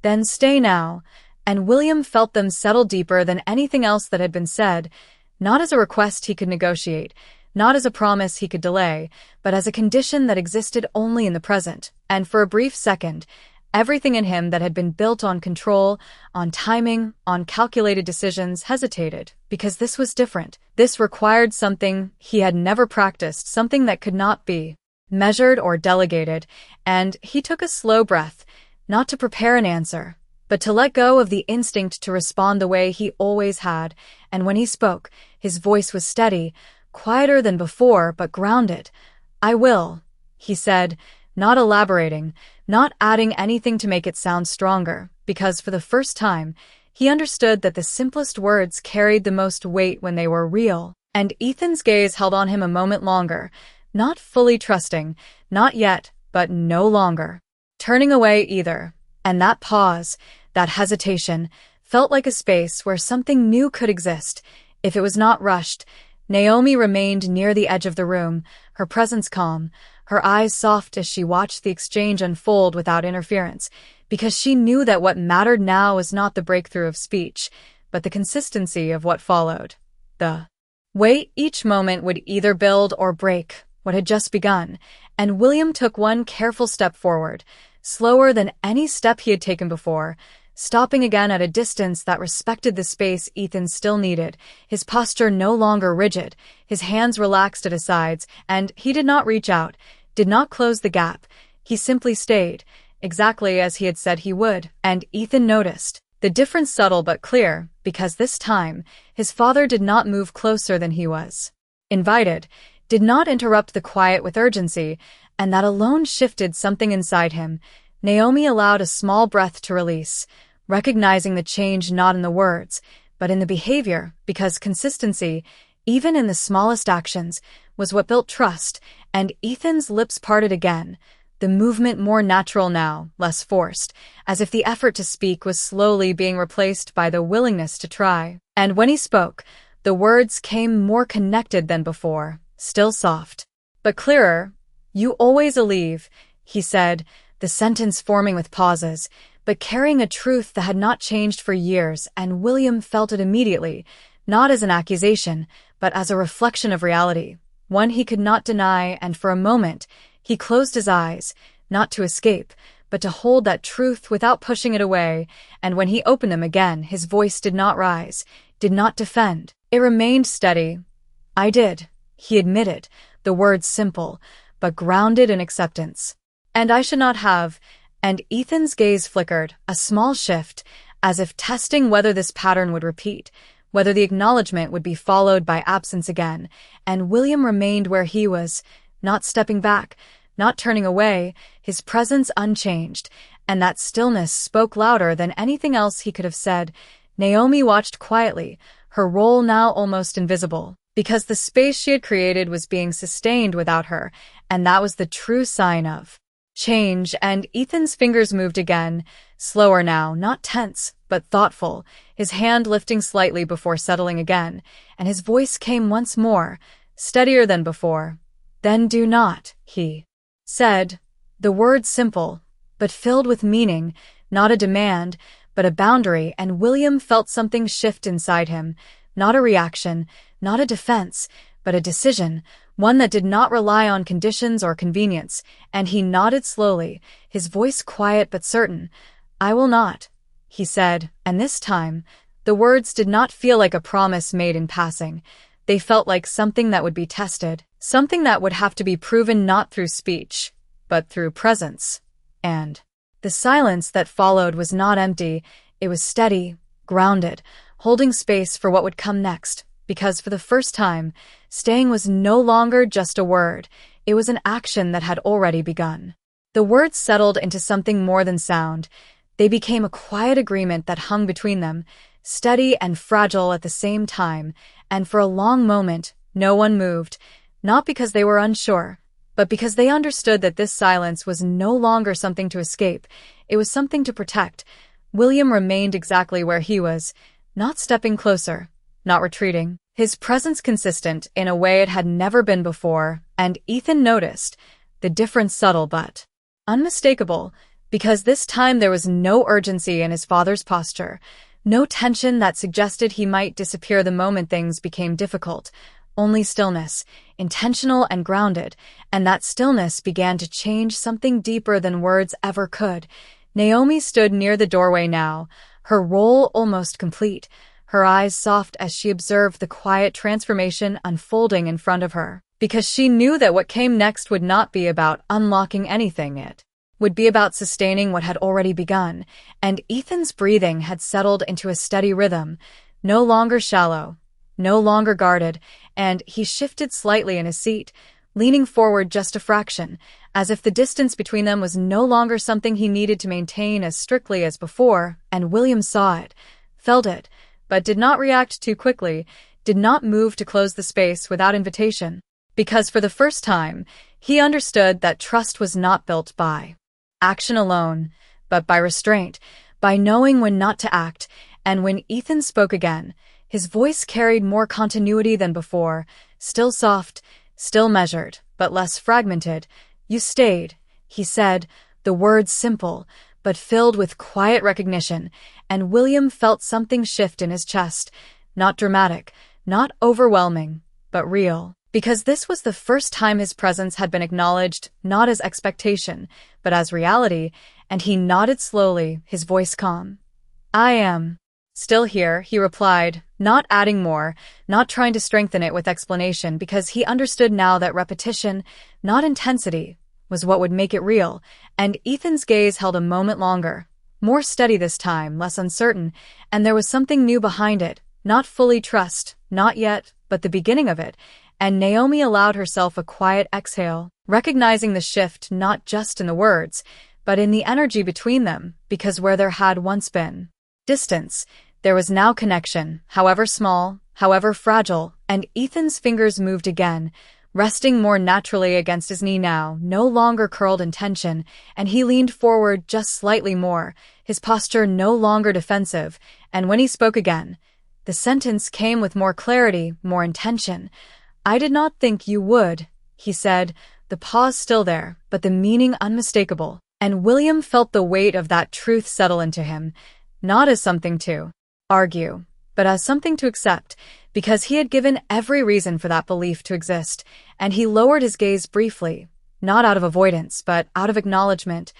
Speaker 1: "Then stay now," and William felt them settle deeper than anything else that had been said, not as a request he could negotiate, not as a promise he could delay, but as a condition that existed only in the present. And for a brief second, everything in him that had been built on control, on timing, on calculated decisions hesitated, because this was different. This required something he had never practiced, something that could not be measured or delegated, and he took a slow breath, not to prepare an answer, but to let go of the instinct to respond the way he always had. And when he spoke, his voice was steady, quieter than before, but grounded. "I will," he said, not elaborating, not adding anything to make it sound stronger, because for the first time, he understood that the simplest words carried the most weight when they were real. And Ethan's gaze held on him a moment longer, not fully trusting, not yet, but no longer turning away either. And that pause, that hesitation, felt like a space where something new could exist, if it was not rushed. Naomi remained near the edge of the room, her presence calm, her eyes soft as she watched the exchange unfold without interference, because she knew that what mattered now was not the breakthrough of speech, but the consistency of what followed. The way each moment would either build or break what had just begun, and William took one careful step forward, slower than any step he had taken before, stopping again at a distance that respected the space Ethan still needed, his posture no longer rigid, his hands relaxed at his sides, and he did not reach out, did not close the gap. He simply stayed, exactly as he had said he would, and Ethan noticed. The difference subtle but clear, because this time, his father did not move closer than he was invited, did not interrupt the quiet with urgency, and that alone shifted something inside him. Naomi allowed a small breath to release, recognizing the change not in the words, but in the behavior, because consistency, even in the smallest actions, was what built trust, and Ethan's lips parted again, the movement more natural now, less forced, as if the effort to speak was slowly being replaced by the willingness to try. And when he spoke, the words came more connected than before, still soft, but clearer. "You always believe," he said, the sentence forming with pauses, but carrying a truth that had not changed for years, and William felt it immediately, not as an accusation, but as a reflection of reality, one he could not deny. And for a moment, he closed his eyes, not to escape, but to hold that truth without pushing it away. And when he opened them again, his voice did not rise, did not defend. It remained steady. "I did," he admitted, the words simple, but grounded in acceptance. "And I should not have." And Ethan's gaze flickered, a small shift, as if testing whether this pattern would repeat, whether the acknowledgement would be followed by absence again. And William remained where he was, not stepping back, not turning away, his presence unchanged, and that stillness spoke louder than anything else he could have said. Naomi watched quietly, her role now almost invisible, because the space she had created was being sustained without her, and that was the true sign of change. And Ethan's fingers moved again, slower now, not tense, but thoughtful, his hand lifting slightly before settling again, and his voice came once more, steadier than before. "Then do not," he said, the words simple, but filled with meaning, not a demand, but a boundary. And William felt something shift inside him, not a reaction, not a defense, but a decision, one that did not rely on conditions or convenience, and he nodded slowly, his voice quiet but certain. "I will not," he said, and this time, the words did not feel like a promise made in passing. They felt like something that would be tested, something that would have to be proven not through speech, but through presence. And the silence that followed was not empty, it was steady, grounded, holding space for what would come next, because for the first time, staying was no longer just a word, it was an action that had already begun. The words settled into something more than sound. They became a quiet agreement that hung between them, steady and fragile at the same time, and for a long moment, no one moved, not because they were unsure, but because they understood that this silence was no longer something to escape, it was something to protect. William remained exactly where he was, not stepping closer, not retreating, his presence consistent in a way it had never been before, and Ethan noticed, the difference subtle but unmistakable, because this time there was no urgency in his father's posture, no tension that suggested he might disappear the moment things became difficult, only stillness, intentional and grounded, and that stillness began to change something deeper than words ever could. Naomi stood near the doorway now, her role almost complete, her eyes soft as she observed the quiet transformation unfolding in front of her, because she knew that what came next would not be about unlocking anything, it would be about sustaining what had already begun, and Ethan's breathing had settled into a steady rhythm, no longer shallow, no longer guarded, and he shifted slightly in his seat, leaning forward just a fraction, as if the distance between them was no longer something he needed to maintain as strictly as before, and William saw it, felt it, but did not react too quickly, did not move to close the space without invitation, because for the first time, he understood that trust was not built by action alone, but by restraint, by knowing when not to act, and when Ethan spoke again, his voice carried more continuity than before, still soft, still measured, but less fragmented. "You stayed," he said, the words simple, but filled with quiet recognition, and William felt something shift in his chest, not dramatic, not overwhelming, but real. Because this was the first time his presence had been acknowledged, not as expectation, but as reality, and he nodded slowly, his voice calm. "I am still here," he replied, not adding more, not trying to strengthen it with explanation, because he understood now that repetition, not intensity, was what would make it real, and Ethan's gaze held a moment longer, more steady this time, less uncertain, and there was something new behind it, not fully trust, not yet, but the beginning of it, and Naomi allowed herself a quiet exhale, recognizing the shift not just in the words, but in the energy between them, because where there had once been distance, there was now connection, however small, however fragile, and Ethan's fingers moved again, resting more naturally against his knee now, no longer curled in tension, and he leaned forward just slightly more, his posture no longer defensive, and when he spoke again, the sentence came with more clarity, more intention. "I did not think you would," he said, the pause still there, but the meaning unmistakable, and William felt the weight of that truth settle into him, not as something to argue, but as something to accept, because he had given every reason for that belief to exist, and he lowered his gaze briefly, not out of avoidance, but out of acknowledgement.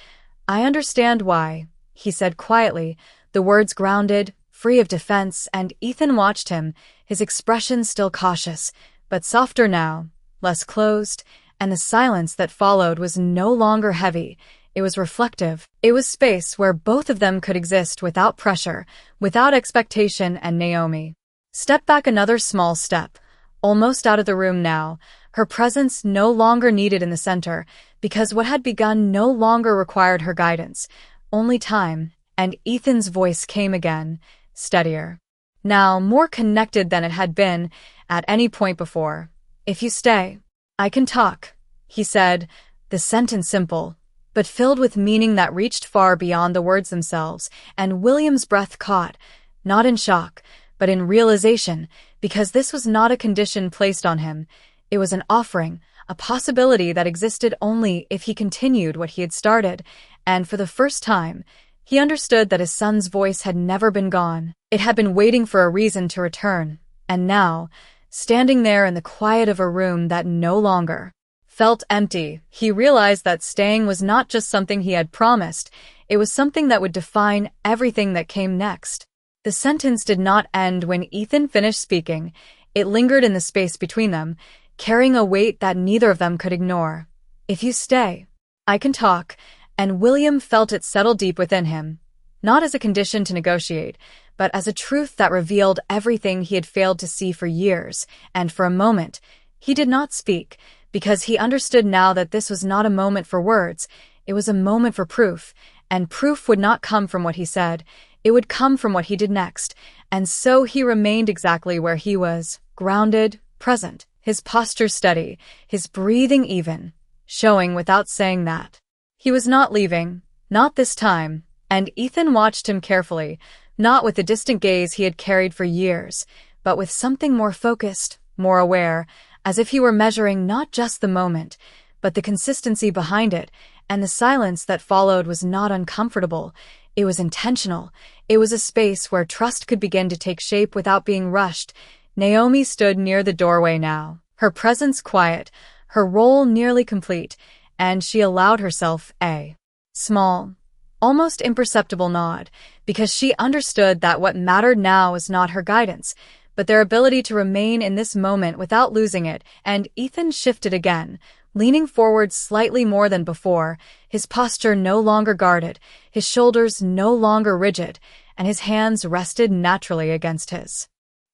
Speaker 1: "I understand why," he said quietly, the words grounded, free of defense, and Ethan watched him, his expression still cautious, but softer now, less closed, and the silence that followed was no longer heavy. It was reflective. It was space where both of them could exist without pressure, without expectation, and Naomi stepped back another small step, almost out of the room now, her presence no longer needed in the center, because what had begun no longer required her guidance, only time, and Ethan's voice came again, steadier. Now more connected than it had been at any point before. "If you stay, I can talk," he said, the sentence simple, but filled with meaning that reached far beyond the words themselves, and William's breath caught, not in shock, but in realization, because this was not a condition placed on him. It was an offering, a possibility that existed only if he continued what he had started, and for the first time, he understood that his son's voice had never been gone. It had been waiting for a reason to return, and now, standing there in the quiet of a room that no longer felt empty, he realized that staying was not just something he had promised, it was something that would define everything that came next. The sentence did not end when Ethan finished speaking. It lingered in the space between them, carrying a weight that neither of them could ignore. "If you stay, I can talk," and William felt it settle deep within him, not as a condition to negotiate, but as a truth that revealed everything he had failed to see for years, and for a moment, he did not speak, because he understood now that this was not a moment for words, it was a moment for proof, and proof would not come from what he said, it would come from what he did next, and so he remained exactly where he was, grounded, present, his posture steady, his breathing even, showing without saying that he was not leaving, not this time, and Ethan watched him carefully, not with the distant gaze he had carried for years, but with something more focused, more aware, as if he were measuring not just the moment, but the consistency behind it, and the silence that followed was not uncomfortable. It was intentional. It was a space where trust could begin to take shape without being rushed. Naomi stood near the doorway now, her presence quiet, her role nearly complete, and she allowed herself a small, almost imperceptible nod, because she understood that what mattered now was not her guidance, but their ability to remain in this moment without losing it. And Ethan shifted again, leaning forward slightly more than before, his posture no longer guarded, his shoulders no longer rigid, and his hands rested naturally against his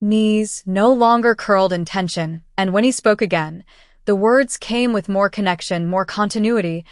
Speaker 1: knees, no longer curled in tension. And when he spoke again, the words came with more connection, more continuity.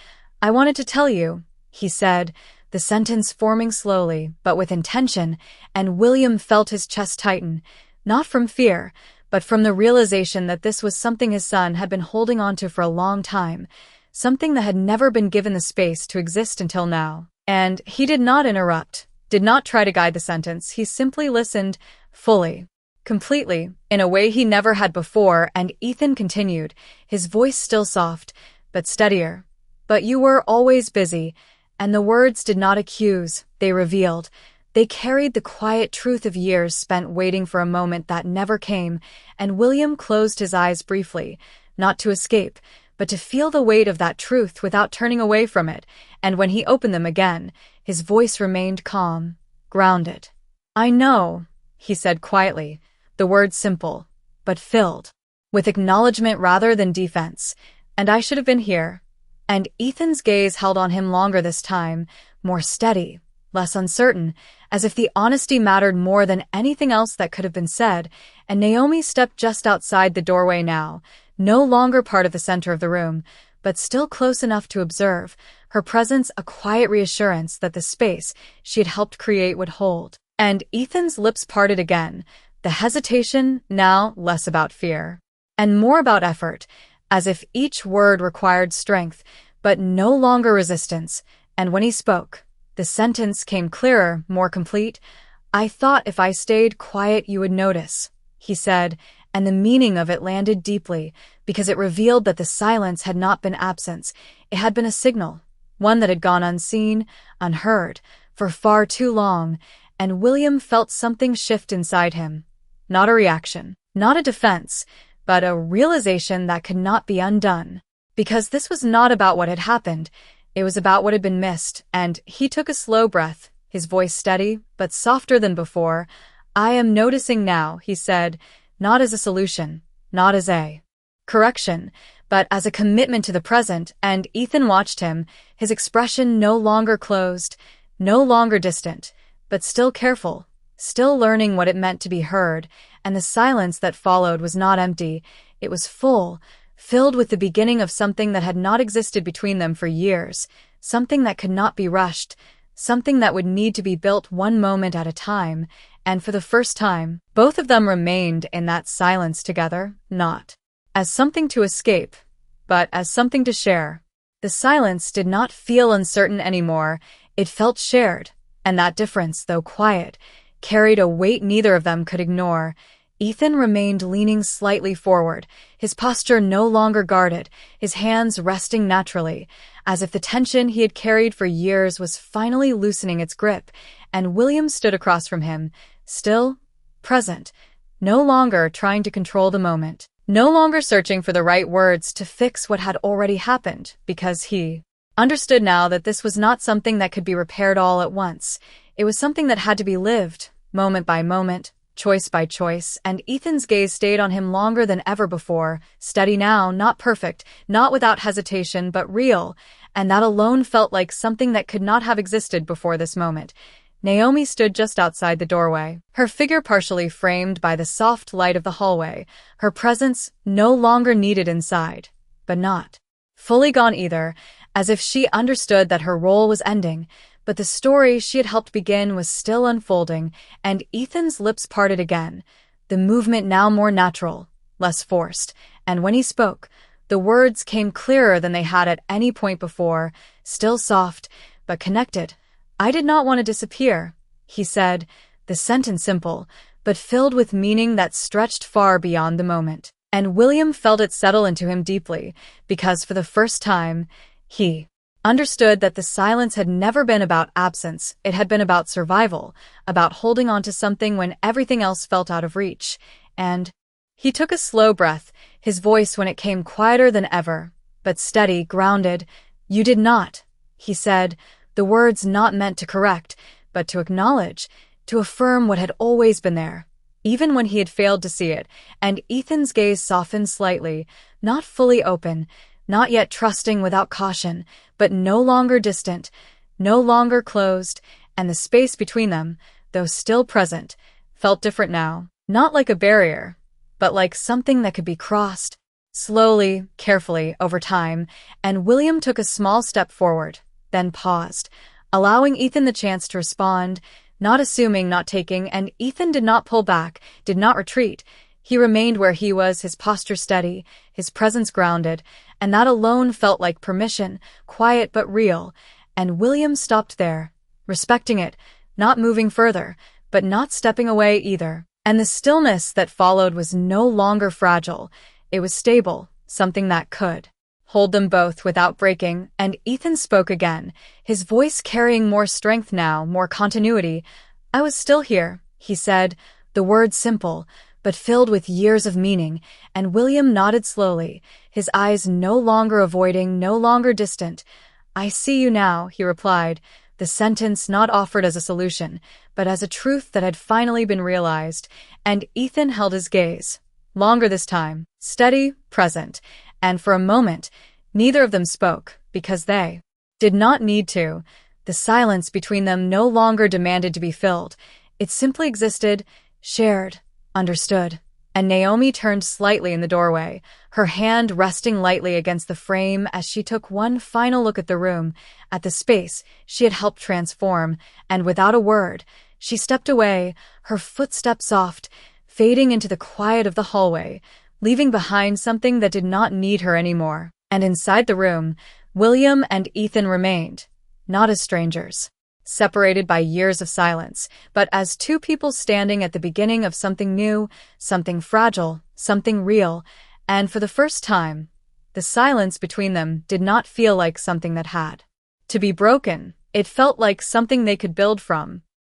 Speaker 1: "I wanted to tell you," he said, the sentence forming slowly, but with intention, and William felt his chest tighten, not from fear, but from the realization that this was something his son had been holding on to for a long time, something that had never been given the space to exist until now. And he did not interrupt, did not try to guide the sentence. He simply listened, fully, completely, in a way he never had before. And Ethan continued, his voice still soft, but steadier. "But you were always busy," and the words did not accuse, they revealed. They carried the quiet truth of years spent waiting for a moment that never came, and William closed his eyes briefly, not to escape, but to feel the weight of that truth without turning away from it. And when he opened them again, his voice remained calm, grounded. "I know," he said quietly, the words simple, but filled with acknowledgement rather than defense. "And I should have been here." And Ethan's gaze held on him longer this time, more steady, less uncertain, as if the honesty mattered more than anything else that could have been said. And Naomi stepped just outside the doorway now, no longer part of the center of the room, but still close enough to observe, her presence a quiet reassurance that the space she had helped create would hold. And Ethan's lips parted again, the hesitation now less about fear, and more about effort, as if each word required strength, but no longer resistance. And when he spoke, the sentence came clearer, more complete. "I thought if I stayed quiet you would notice," he said, and the meaning of it landed deeply, because it revealed that the silence had not been absence, it had been a signal, one that had gone unseen, unheard, for far too long. And William felt something shift inside him. Not a reaction, not a defense, but a realization that could not be undone. Because this was not about what had happened, it was about what had been missed. And he took a slow breath, his voice steady, but softer than before. "I am noticing now," he said, not as a solution, not as a correction, but as a commitment to the present. And Ethan watched him, his expression no longer closed, no longer distant, but still careful, still learning what it meant to be heard. And the silence that followed was not empty, it was full, filled with the beginning of something that had not existed between them for years, something that could not be rushed, something that would need to be built one moment at a time. And for the first time, both of them remained in that silence together, not as something to escape, but as something to share. The silence did not feel uncertain anymore, it felt shared, and that difference, though quiet, carried a weight neither of them could ignore. Ethan remained leaning slightly forward, his posture no longer guarded, his hands resting naturally, as if the tension he had carried for years was finally loosening its grip. And William stood across from him, still, present, no longer trying to control the moment, no longer searching for the right words to fix what had already happened, because he understood now that this was not something that could be repaired all at once. It was something that had to be lived, moment by moment, choice by choice. And Ethan's gaze stayed on him longer than ever before, steady now, not perfect, not without hesitation, but real, and that alone felt like something that could not have existed before this moment. Naomi stood just outside the doorway, her figure partially framed by the soft light of the hallway, her presence no longer needed inside, but not fully gone either, as if she understood that her role was ending. But the story she had helped begin was still unfolding. And Ethan's lips parted again, the movement now more natural, less forced. And when he spoke, the words came clearer than they had at any point before, still soft, but connected. "I did not want to disappear," he said, the sentence simple, but filled with meaning that stretched far beyond the moment. And William felt it settle into him deeply, because for the first time, he understood that the silence had never been about absence, it had been about survival, about holding on to something when everything else felt out of reach. And he took a slow breath, his voice when it came quieter than ever, but steady, grounded. "You did not," he said, the words not meant to correct, but to acknowledge, to affirm what had always been there, even when he had failed to see it. And Ethan's gaze softened slightly, not fully open, not yet trusting, without caution, but no longer distant, no longer closed, and the space between them, though still present, felt different now. Not like a barrier, but like something that could be crossed, slowly, carefully, over time. And William took a small step forward, then paused, allowing Ethan the chance to respond, not assuming, not taking. And Ethan did not pull back, did not retreat. He remained where he was, his posture steady, his presence grounded, and that alone felt like permission, quiet but real. And William stopped there, respecting it, not moving further, but not stepping away either. And the stillness that followed was no longer fragile. It was stable, something that could hold them both without breaking. And Ethan spoke again, his voice carrying more strength now, more continuity. "I was still here," he said, the words simple, but filled with years of meaning. And William nodded slowly, his eyes no longer avoiding, no longer distant. "I see you now," he replied, the sentence not offered as a solution, but as a truth that had finally been realized. And Ethan held his gaze, longer this time, steady, present, and for a moment, neither of them spoke, because they did not need to. The silence between them no longer demanded to be filled. It simply existed, shared, understood. And Naomi turned slightly in the doorway, her hand resting lightly against the frame as she took one final look at the room, at the space she had helped transform. And without a word, she stepped away, her footsteps soft, fading into the quiet of the hallway, leaving behind something that did not need her anymore. And inside the room, William and Ethan remained, not as strangers, separated by years of silence, but as two people standing at the beginning of something new, something fragile, something real. And for the first time, the silence between them did not feel like something that had to be broken. It felt like something they could build from,